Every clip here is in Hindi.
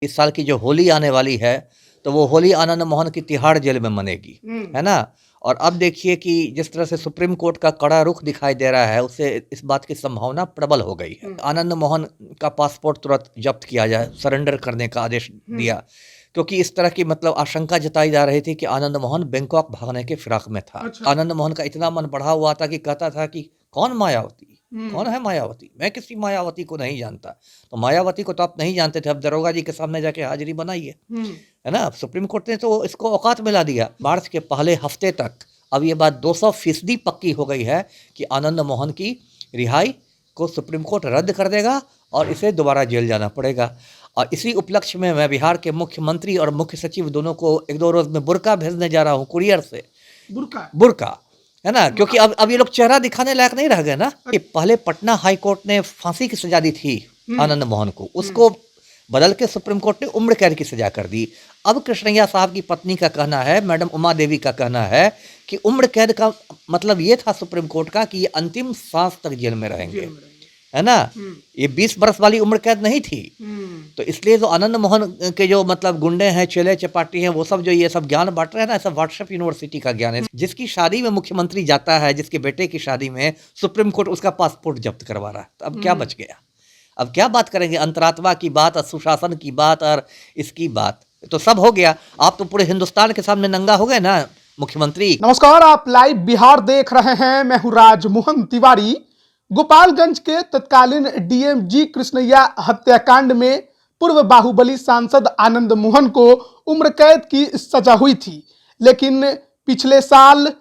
इस साल की जो होली आने वाली है, तो वो होली आनंद मोहन की तिहाड़ जेल में मनेगी, है ना? और अब देखिए कि जिस तरह से सुप्रीम कोर्ट का कड़ा रुख दिखाई दे रहा है, उससे इस बात की संभावना प्रबल हो गई है। आनंद मोहन का पासपोर्ट तुरंत जब्त किया जाए, सरेंडर करने का आदेश दिया, क्योंकि इस तरह की मतलब आशंका जताई जा रही थी कि आनंद मोहन बैंकॉक भागने के फिराक में था। अच्छा। आनंद मोहन का इतना मन बढ़ा हुआ था कि कहता था कि कौन मायावती? कौन है मायावती? मैं किसी मायावती को नहीं जानता। तो मायावती को तो आप नहीं जानते थे, अब दरोगा जी के सामने जाके हाजिरी बनाइए, है ना? सुप्रीम कोर्ट ने तो इसको औकात में ला दिया। मार्च के पहले हफ्ते तक अब ये बात 200% पक्की हो गई है कि आनंद मोहन की रिहाई को सुप्रीम कोर्ट रद्द कर देगा और इसे दोबारा जेल जाना पड़ेगा। और इसी उपलक्ष्य में मैं बिहार के मुख्यमंत्री और मुख्य सचिव दोनों को 1-2 रोज में बुर्का भेजने जा रहा हूँ कुरियर से। बुर्का, है ना? क्योंकि अब ये लोग चेहरा दिखाने लायक नहीं रह गए ना। कि पहले पटना हाई कोर्ट ने फांसी की सजा दी थी आनंद मोहन को, उसको बदल के सुप्रीम कोर्ट ने उम्र कैद की सजा कर दी। अब कृष्णैया साहब की पत्नी का कहना है, मैडम उमा देवी का कहना है कि उम्र कैद का मतलब ये था सुप्रीम कोर्ट का कि ये अंतिम सांस तक जेल में रहेंगे, है ना? ये 20 बरस वाली उम्र कैद नहीं थी। तो इसलिए जो आनंद मोहन के जो मतलब गुंडे हैं, चेले चपाटी हैं, वो सब जो ये सब ज्ञान बांट रहे हैं ना, ऐसा व्हाट्सएप यूनिवर्सिटी का ज्ञान है। जिसकी शादी में मुख्यमंत्री जाता है, जिसके बेटे की शादी में सुप्रीम कोर्ट उसका पासपोर्ट जब्त करवा रहा है, तो अब क्या बच गया? अब क्या बात करेंगे? अंतरात्मा की बात और सुशासन की बात और इसकी बात तो सब हो गया। आप तो पूरे हिंदुस्तान के सामने नंगा हो गए ना मुख्यमंत्री। नमस्कार, आप लाइव बिहार देख रहे हैं। मैं हूं राजमोहन तिवारी। गोपालगंज के तत्कालीन डीएम जी कृष्णैया हत्याकांड में पूर्व बाहुबली सांसद आनंद मोहन को उम्र कैद की सजा हुई थी, लेकिन पिछले साल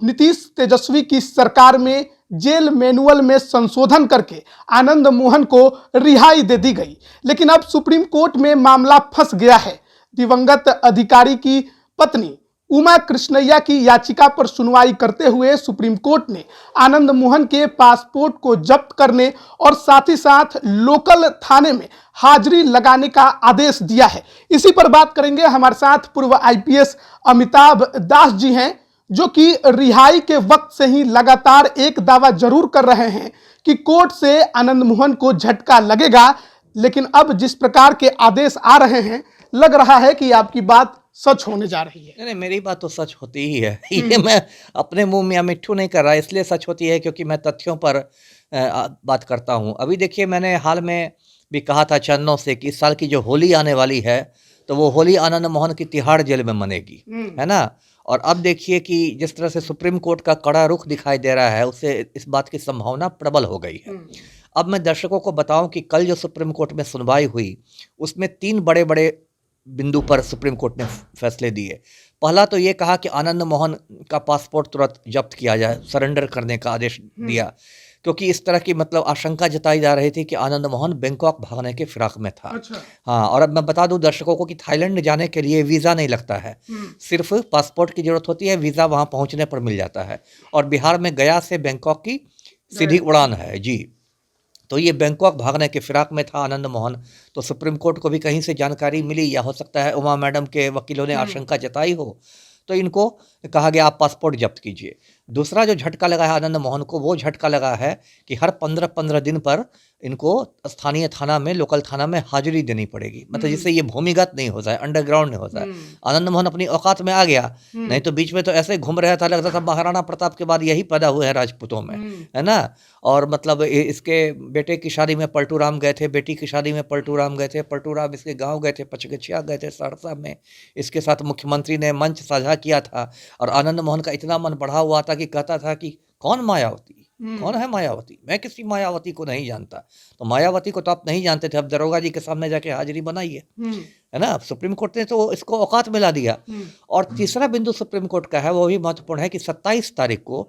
नीतीश तेजस्वी की सरकार में जेल मैनुअल में संशोधन करके आनंद मोहन को रिहाई दे दी गई। लेकिन अब सुप्रीम कोर्ट में मामला फंस गया है। दिवंगत अधिकारी की पत्नी उमा कृष्णैया की याचिका पर सुनवाई करते हुए सुप्रीम कोर्ट ने आनंद मोहन के पासपोर्ट को जब्त करने और साथ ही साथ लोकल थाने में हाजिरी लगाने का आदेश दिया है। इसी पर बात करेंगे। हमारे साथ पूर्व आईपीएस अमिताभ दास जी हैं, जो कि रिहाई के वक्त से ही लगातार एक दावा जरूर कर रहे हैं कि कोर्ट से आनंद मोहन को झटका लगेगा। लेकिन अब जिस प्रकार के आदेश आ रहे हैं, लग रहा है कि आपकी बात सच होने जा रही है। नहीं, मेरी बात तो सच होती ही है। ये मैं अपने मुंह में मिट्ठू नहीं कर रहा, इसलिए सच होती है क्योंकि मैं तथ्यों पर बात करता हूँ। अभी देखिए, मैंने हाल में भी कहा था चरणों से कि इस साल की जो होली आने वाली है, तो वो होली आनंद मोहन की तिहाड़ जेल में मनेगी, है ना? और अब देखिए कि जिस तरह से सुप्रीम कोर्ट का कड़ा रुख दिखाई दे रहा है, उससे इस बात की संभावना प्रबल हो गई है। अब मैं दर्शकों को बताऊं कि कल जो सुप्रीम कोर्ट में सुनवाई हुई, उसमें 3 बड़े-बड़े बिंदु पर सुप्रीम कोर्ट ने फैसले दिए। पहला तो ये कहा कि आनंद मोहन का पासपोर्ट तुरंत जब्त किया जाए, सरेंडर करने का आदेश दिया, क्योंकि इस तरह की मतलब आशंका जताई जा रही थी कि आनंद मोहन बैंकॉक भागने के फिराक में था। अच्छा। हाँ, और अब मैं बता दूं दर्शकों को कि थाईलैंड जाने के लिए वीज़ा नहीं लगता है, सिर्फ पासपोर्ट की जरूरत होती है, वीज़ा वहाँ पहुँचने पर मिल जाता है। और बिहार में गया से बैंकॉक की सीधी उड़ान है जी। तो ये बैंकॉक भागने के फिराक में था आनंद मोहन। तो सुप्रीम कोर्ट को भी कहीं से जानकारी मिली, या हो सकता है उमा मैडम के वकीलों ने आशंका जताई हो, तो इनको कहा गया आप पासपोर्ट जब्त कीजिए। दूसरा जो झटका लगा है आनंद मोहन को, वो झटका लगा है कि हर 15-15 दिन पर इनको स्थानीय थाना में, लोकल थाना में हाजिरी देनी पड़ेगी, मतलब जिससे ये भूमिगत नहीं हो जाए, अंडरग्राउंड नहीं हो जाए। आनंद मोहन अपनी औकात में आ गया, नहीं तो बीच में तो ऐसे घूम रहा था, लगता था महाराणा प्रताप के बाद यही पैदा हुए हैं राजपूतों में, है ना? और मतलब इसके बेटे की शादी में पलटू राम गए थे, बेटी की शादी में पलटू राम गए थे, पलटू राम इसके गाँव गए थे, पचगछिया गए थे, सहरसा में इसके साथ मुख्यमंत्री ने मंच साझा किया था। और आनंद मोहन का इतना मन बढ़ा हुआ था कि कहता था कि कौन मायावती? कौन है मायावती? मैं किसी मायावती को नहीं जानता। तो मायावती को तो आप नहीं जानते थे, अब दरोगा जी के सामने जाके हाजिरी बनाइए, है ना? सुप्रीम कोर्ट ने तो इसको औकात में ला दिया। और तीसरा बिंदु सुप्रीम कोर्ट का है, वो भी महत्वपूर्ण है कि 27 तारीख को,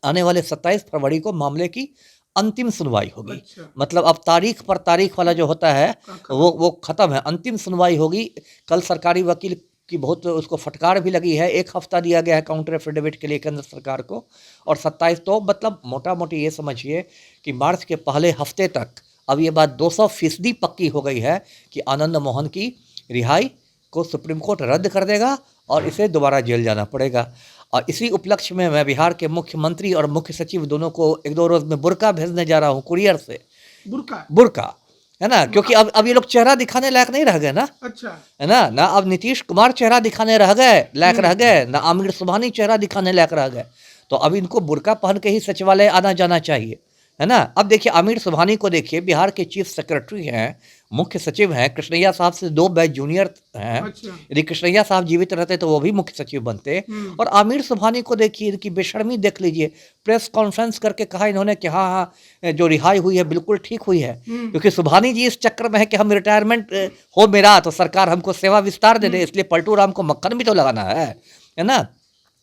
आने वाले 27 फरवरी को मामले की अंतिम सुनवाई होगी। अच्छा। मतलब अब तारीख पर तारीख वाला जो होता है वो खत्म है, अंतिम सुनवाई होगी। कल सरकारी वकील की बहुत उसको फटकार भी लगी है, 1 हफ्ता दिया गया है काउंटर एफिडेविट के लिए केंद्र सरकार को, और 27 तो मतलब मोटा मोटी ये समझिए कि मार्च के पहले हफ्ते तक अब ये बात 200% पक्की हो गई है कि आनंद मोहन की रिहाई को सुप्रीम कोर्ट रद्द कर देगा और इसे दोबारा जेल जाना पड़ेगा। और इसी उपलक्ष्य में मैं बिहार के मुख्यमंत्री और मुख्य सचिव दोनों को 1-2 रोज में बुर्का भेजने जा रहा हूँ कुरियर से। बुर्का है ना, क्योंकि अब ये लोग चेहरा दिखाने लायक नहीं रह गए ना, अच्छा। है ना अब नीतीश कुमार चेहरा दिखाने रह गए लायक रह गए ना, आमिर सुबहानी चेहरा दिखाने लायक रह गए। तो अब इनको बुर्का पहन के ही सचिवालय आना जाना चाहिए, है ना। अब देखिए आमिर सुबहानी को देखिए, बिहार के चीफ सेक्रेटरी हैं, मुख्य सचिव हैं, कृष्णैया साहब से 2 बैच जूनियर हैं। अच्छा। यदि कृष्णैया साहब जीवित रहते तो वो भी मुख्य सचिव बनते। और आमिर सुबहानी को देखिए, इनकी बेशर्मी देख लीजिए, प्रेस कॉन्फ्रेंस करके कहा इन्होंने कि हाँ हाँ जो रिहाई हुई है बिल्कुल ठीक हुई है, क्योंकि सुबहानी जी इस चक्कर में है कि हम रिटायरमेंट हो मेरा तो सरकार हमको सेवा विस्तार दे दे, इसलिए पलटू राम को मक्खन भी तो लगाना है ना,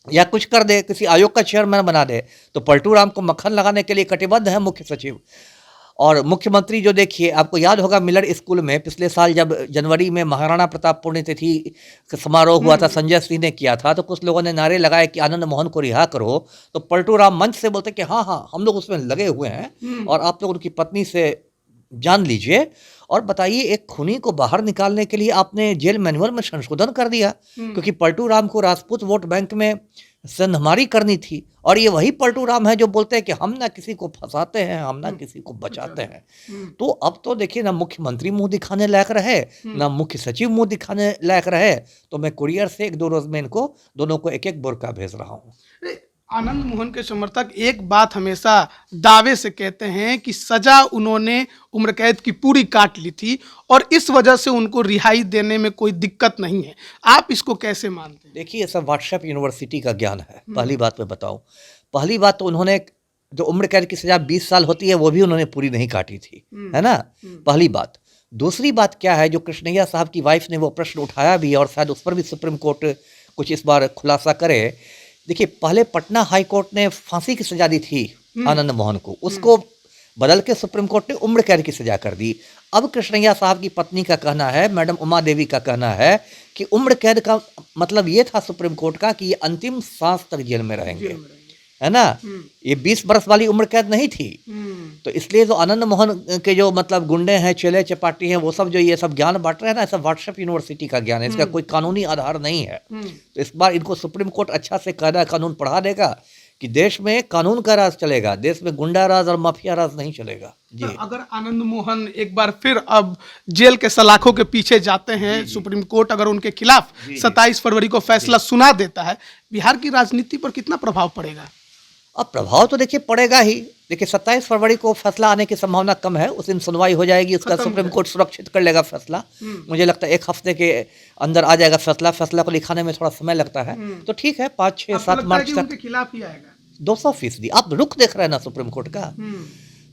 या कुछ कर दे, किसी आयोग का चेयरमैन बना दे। तो पलटू राम को मक्खन लगाने के लिए कटिबद्ध है मुख्य सचिव। और मुख्यमंत्री जो देखिए, आपको याद होगा मिलर स्कूल में पिछले साल जब जनवरी में महाराणा प्रताप पुण्यतिथि समारोह हुआ था, संजय सिंह ने किया था, तो कुछ लोगों ने नारे लगाए कि आनंद मोहन को रिहा करो, तो पलटू राम मंच से बोलते कि हाँ हाँ हम लोग उसमें लगे हुए हैं और आप लोग उनकी पत्नी से जान लीजिए। और बताइए, एक खूनी को बाहर निकालने के लिए आपने जेल मैनुअल में संशोधन कर दिया, क्योंकि पलटू राम को राजपूत वोट बैंक में संधमारी करनी थी। और ये वही पलटू राम है जो बोलते हैं कि हम ना किसी को फंसाते हैं, हम ना किसी को बचाते हैं। तो अब तो देखिए, ना मुख्यमंत्री मुंह दिखाने लायक रहे, ना मुख्य सचिव मुंह दिखाने लायक रहे। तो मैं कुरियर से 1-2 रोज में इनको दोनों को एक एक बुर्का भेज रहा हूँ। आनंद मोहन के समर्थक एक बात हमेशा दावे से कहते हैं कि सजा उन्होंने उम्र कैद की पूरी काट ली थी और इस वजह से उनको रिहाई देने में कोई दिक्कत नहीं है। आप इसको कैसे मानते हैं? देखिए, ये सब व्हाट्सएप यूनिवर्सिटी का ज्ञान है। पहली बात मैं बताऊं, पहली बात तो उन्होंने जो उम्र कैद की सजा 20 साल होती है वो भी उन्होंने पूरी नहीं काटी थी, है ना, पहली बात। दूसरी बात क्या है, जो कृष्णैया साहब की वाइफ ने वो प्रश्न उठाया भी और शायद उस पर भी सुप्रीम कोर्ट कुछ इस बार खुलासा करे। देखिए, पहले पटना हाई कोर्ट ने फांसी की सजा दी थी आनंद मोहन को, उसको बदल के सुप्रीम कोर्ट ने उम्र कैद की सजा कर दी। अब कृष्णैया साहब की पत्नी का कहना है, मैडम उमा देवी का कहना है कि उम्र कैद का मतलब ये था सुप्रीम कोर्ट का कि ये अंतिम सांस तक जेल में रहेंगे, है ना, ये 20 बरस वाली उम्र कैद नहीं थी। तो इसलिए जो आनंद मोहन के जो मतलब गुंडे हैं, चेले चपाटी हैं, वो सब जो ये सब ज्ञान बांट रहे हैं ना, सब व्हाट्सएप यूनिवर्सिटी का ज्ञान है, इसका कोई कानूनी आधार नहीं है। तो इस बार इनको सुप्रीम कोर्ट अच्छा से कायदा कानून पढ़ा देगा कि देश में कानून का राज चलेगा, देश में गुंडा राज और माफिया राज नहीं चलेगा जी। तो अगर आनंद मोहन एक बार फिर अब जेल के सलाखों के पीछे जाते हैं, सुप्रीम कोर्ट अगर उनके खिलाफ 27 फरवरी को फैसला सुना देता है, बिहार की राजनीति पर कितना प्रभाव पड़ेगा? अब प्रभाव तो देखिए पड़ेगा ही। देखिए, 27 फरवरी को फैसला आने की संभावना कम है, उस दिन सुनवाई हो जाएगी, उसका सुप्रीम कोर्ट सुरक्षित कर लेगा फैसला। मुझे लगता है 1 हफ्ते के अंदर आ जाएगा फैसला। फैसला को लिखाने में थोड़ा समय लगता है, तो ठीक है, 5, 6, 7 मार्च तक खिलाफ ही आएगा 200%। आप रुख देख रहे हैं ना सुप्रीम कोर्ट का,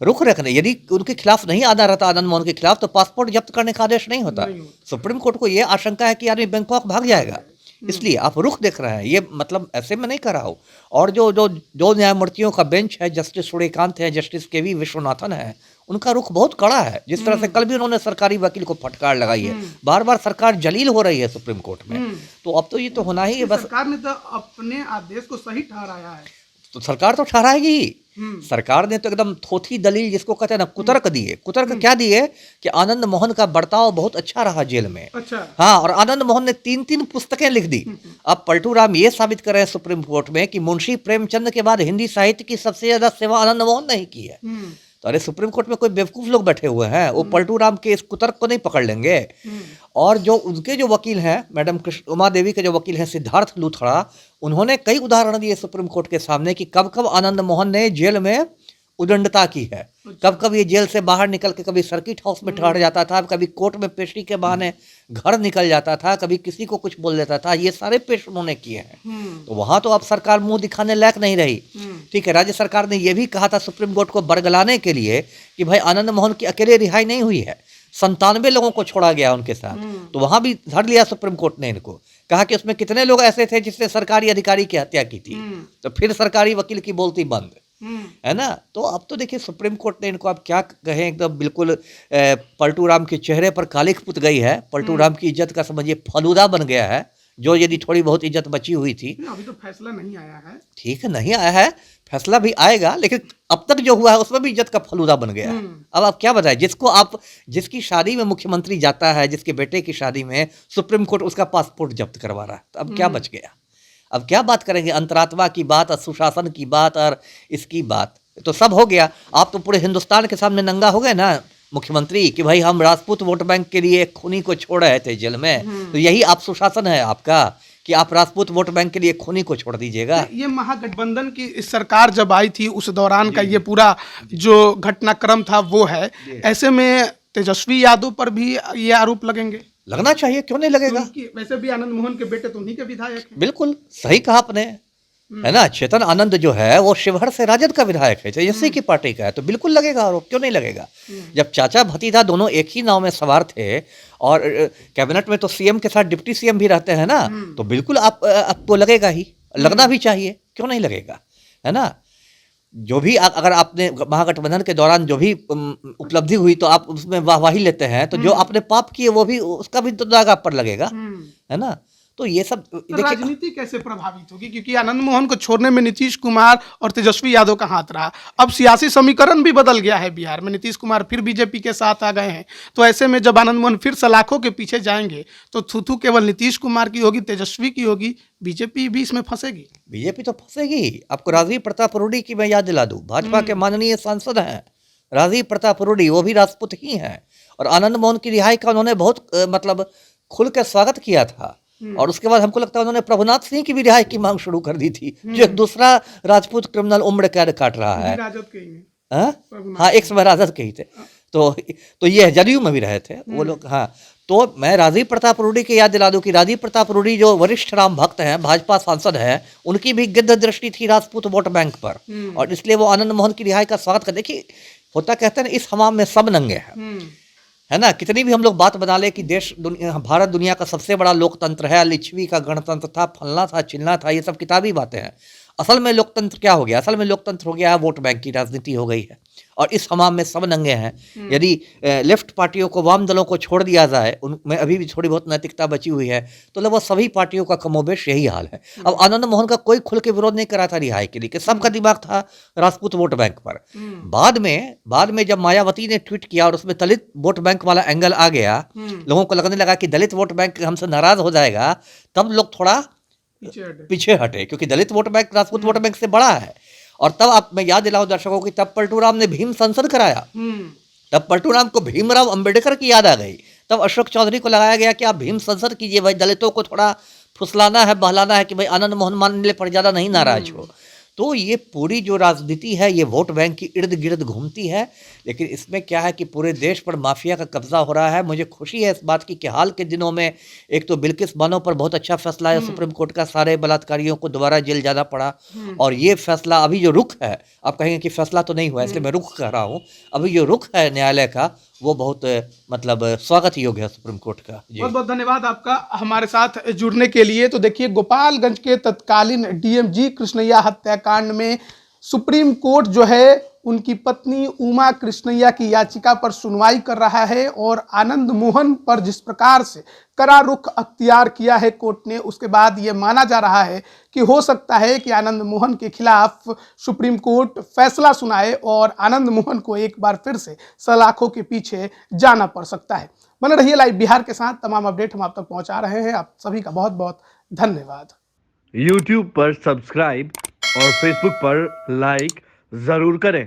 रुख रखने, यदि उनके खिलाफ नहीं आना रहता आनंद मोहन के खिलाफ, तो पासपोर्ट जब्त करने का आदेश नहीं होता। सुप्रीम कोर्ट को यह आशंका है कि आदमी बैंकॉक भाग जाएगा, इसलिए आप रुख देख रहे हैं। ये मतलब ऐसे में नहीं कर रहा हूँ। और जो न्यायमूर्तियों का बेंच है, जस्टिस सूर्यकांत है, जस्टिस के.वी. विश्वनाथन है, उनका रुख बहुत कड़ा है। जिस तरह से कल भी उन्होंने सरकारी वकील को फटकार लगाई है, बार बार सरकार जलील हो रही है सुप्रीम कोर्ट में, तो अब तो ये तो होना ही है। बस सरकार ने तो अपने आदेश को सही ठहराया है, तो सरकार तो ठहराएगी ही। सरकार ने तो एकदम थोथी दलील, जिसको कहते हैं ना, कुतर्क दिए। कुतर्क क्या दिए कि आनंद मोहन का बर्ताव बहुत अच्छा रहा जेल में। अच्छा। हाँ, और आनंद मोहन ने 3-3 पुस्तकें लिख दी। अब पलटू राम ये साबित कर रहे हैं सुप्रीम कोर्ट में कि मुंशी प्रेमचंद के बाद हिंदी साहित्य की सबसे ज्यादा सेवा आनंद मोहन ने ही की है। तो अरे, सुप्रीम कोर्ट में कोई बेवकूफ लोग बैठे हुए हैं, वो पलटू राम के इस कुतर्क को नहीं पकड़ लेंगे। और जो उनके जो वकील हैं, मैडम उमा देवी के जो वकील हैं सिद्धार्थ लूथड़ा, उन्होंने कई उदाहरण दिए सुप्रीम कोर्ट के सामने कि कब कब आनंद मोहन ने जेल में उदंडता की है, कब कब ये जेल से बाहर निकल के कभी सर्किट हाउस में ठहर जाता था, कभी कोर्ट में पेशी के बहाने घर निकल जाता था, कभी किसी को कुछ बोल देता था। ये सारे पेश उन्होंने किए हैं। तो वहां तो अब सरकार मुंह दिखाने लायक नहीं रही। ठीक है, राज्य सरकार ने यह भी कहा था सुप्रीम कोर्ट को बरगलाने के लिए कि भाई आनंद मोहन की अकेले रिहाई नहीं हुई है, 97 लोगों को छोड़ा गया उनके साथ। तो वहां भी धर लिया सुप्रीम कोर्ट ने इनको, कहा कि उसमें कितने लोग ऐसे थे जिसने सरकारी अधिकारी की हत्या की थी। तो फिर सरकारी वकील की बोलती बंद, है ना। तो अब तो देखिए सुप्रीम कोर्ट ने इनको, अब क्या कहें, एकदम बिल्कुल पलटू राम के चेहरे पर कालिख पुत गई है। पलटू राम की इज्जत का समझिए फलूदा बन गया है, जो यदि थोड़ी बहुत इज्जत बची हुई थी। अभी तो फैसला नहीं आया है। ठीक है, नहीं आया है, फैसला भी आएगा, लेकिन अब तक जो हुआ है उसमें भी इज्जत का फलूदा बन गया है। अब आप क्या बताएं, जिसकी शादी में मुख्यमंत्री जाता है, जिसके बेटे की शादी में सुप्रीम कोर्ट उसका पासपोर्ट जब्त करवा रहा है, तो अब क्या बच गया? अब क्या बात करेंगे? अंतरात्मा की बात और सुशासन की बात और इसकी बात तो सब हो गया। आप तो पूरे हिंदुस्तान के सामने नंगा हो गए ना। मुख्यमंत्री कि भाई हम राजपूत वोट बैंक के लिए खूनी को छोड़ रहे थे जेल में, तो यही आप सुशासन है आपका कि आप राजपूत वोट बैंक के लिए खूनी को छोड़ दीजिएगा। ये महागठबंधन की सरकार जब आई थी उस दौरान का ये पूरा जो घटनाक्रम था वो है। ऐसे में तेजस्वी यादव पर भी ये आरोप लगेंगे? लगना चाहिए, क्यों नहीं लगेगा। वैसे भी आनंद मोहन के बेटे तो उन्हीं के विधायक हैं। बिल्कुल सही कहा आपने, है ना। चेतन आनंद जो है वो शिवहर से राजद का विधायक है, तेजस्वी की पार्टी का है, तो बिल्कुल लगेगा आरोप, क्यों नहीं लगेगा। जब चाचा भतीजा दोनों एक ही नाव में सवार थे और कैबिनेट में तो सीएम के साथ डिप्टी सीएम भी रहते हैं ना, तो बिल्कुल आपको लगेगा ही, लगना भी चाहिए, क्यों नहीं लगेगा, है ना। जो भी अगर आपने महागठबंधन के दौरान जो भी उपलब्धि हुई तो आप उसमें वाहवाही लेते हैं, तो जो आपने पाप किए वो भी, उसका भी तो दाग आप पर लगेगा, है ना। तो ये सब तो राजनीति कैसे प्रभावित होगी, क्योंकि आनंद मोहन को छोड़ने में नीतीश कुमार और तेजस्वी यादव का हाथ रहा। अब सियासी समीकरण भी बदल गया है बिहार में, नीतीश कुमार फिर बीजेपी के साथ आ गए हैं। तो ऐसे में जब आनंद मोहन फिर सलाखों के पीछे जाएंगे तो थूथू केवल नीतीश कुमार की होगी, तेजस्वी की होगी, बीजेपी भी इसमें फंसेगी। बीजेपी तो फंसेगी। आपको राजीव प्रताप रूडी की मैं याद दिला दूं, भाजपा के माननीय सांसद हैं राजीव प्रताप रूडी, वो भी राजपूत ही हैं, और आनंद मोहन की रिहाई का उन्होंने बहुत मतलब खुल के स्वागत किया था। और उसके बाद हमको लगता है उन्होंने प्रभुनाथ सिंह की भी रिहाई की मांग शुरू कर दी थी, जो एक दूसरा राजपूत क्रिमिनल उम्र कैद काट रहा है। हाँ, एक समय राजद के ही थे, तो ये जदयू में भी रहे थे वो लोग। हाँ, तो मैं राजीव प्रताप रूडी की याद दिला दूं कि राजीव प्रताप रूडी जो वरिष्ठ राम भक्त हैं, भाजपा सांसद हैं, उनकी भी गिद्ध दृष्टि थी राजपूत वोट बैंक पर, और इसलिए वो आनंद मोहन की रिहाई का स्वागत कर। देखिए, होता कहते हैं इस हमाम में सब नंगे हैं, है ना। कितनी भी हम लोग बात बना ले कि भारत दुनिया का सबसे बड़ा लोकतंत्र है, लिच्छवी का गणतंत्र था, फलना था, चिलना था, ये सब किताबी बातें हैं। असल में लोकतंत्र क्या हो गया? असल में लोकतंत्र हो गया है वोट बैंक की राजनीति हो गई है, और इस हमाम में सब नंगे हैं। यदि लेफ्ट पार्टियों को, वाम दलों को छोड़ दिया जाए, उनमें अभी भी थोड़ी बहुत नैतिकता बची हुई है, तो लगभग सभी पार्टियों का कमोबेश यही हाल है। अब आनंद मोहन का कोई खुल के विरोध नहीं करा था रिहाई के लिए, कि सबका दिमाग था राजपूत वोट बैंक पर। बाद में जब मायावती ने ट्वीट किया और उसमें दलित वोट बैंक वाला एंगल आ गया, लोगों को लगने लगा कि दलित वोट बैंक हमसे नाराज हो जाएगा, तब लोग थोड़ा पीछे हटे, क्योंकि Dalit vote bank Rajput vote bank से बड़ा है। और तब मैं याद दिलाऊं दर्शकों की, तब पलटू राम ने भीम संसद कराया, तब पलटू राम को भीमराव अंबेडकर की याद आ गई, तब अशोक चौधरी को लगाया गया कि आप भीम संसद कीजिए भाई, दलितों को थोड़ा फुसलाना है, बहलाना है कि भाई आनंद मोहन मानने पर ज्यादा नहीं नाराज हो। तो ये पूरी जो राजनीति है ये वोट बैंक की इर्द गिर्द घूमती है, लेकिन इसमें क्या है कि पूरे देश पर माफिया का कब्जा हो रहा है। मुझे खुशी है इस बात की कि हाल के दिनों में एक तो बिल्किस बानो पर बहुत अच्छा फैसला है सुप्रीम कोर्ट का, सारे बलात्कारियों को दोबारा जेल जाना पड़ा, और ये फैसला अभी जो रुख है, आप कहेंगे कि फैसला तो नहीं हुआ, इसलिए मैं रुख कह रहा हूँ, अभी जो रुख है न्यायालय का वो बहुत मतलब स्वागत योग्य है सुप्रीम कोर्ट का। बहुत बहुत धन्यवाद आपका हमारे साथ जुड़ने के लिए। तो देखिए, गोपालगंज के तत्कालीन डीएम जी कृष्णैया हत्याकांड में सुप्रीम कोर्ट जो है उनकी पत्नी उमा कृष्णैया की याचिका पर सुनवाई कर रहा है, और आनंद मोहन पर जिस प्रकार से कड़ा रुख अख्तियार किया है कोर्ट ने, उसके बाद ये माना जा रहा है कि हो सकता है कि आनंद मोहन के खिलाफ सुप्रीम कोर्ट फैसला सुनाए और आनंद मोहन को एक बार फिर से सलाखों के पीछे जाना पड़ सकता है। बने रहिए लाइव बिहार के साथ, तमाम अपडेट हम आप तक पहुंचा रहे हैं। आप सभी का बहुत बहुत धन्यवाद। YouTube पर सब्सक्राइब और Facebook पर लाइक जरूर करें।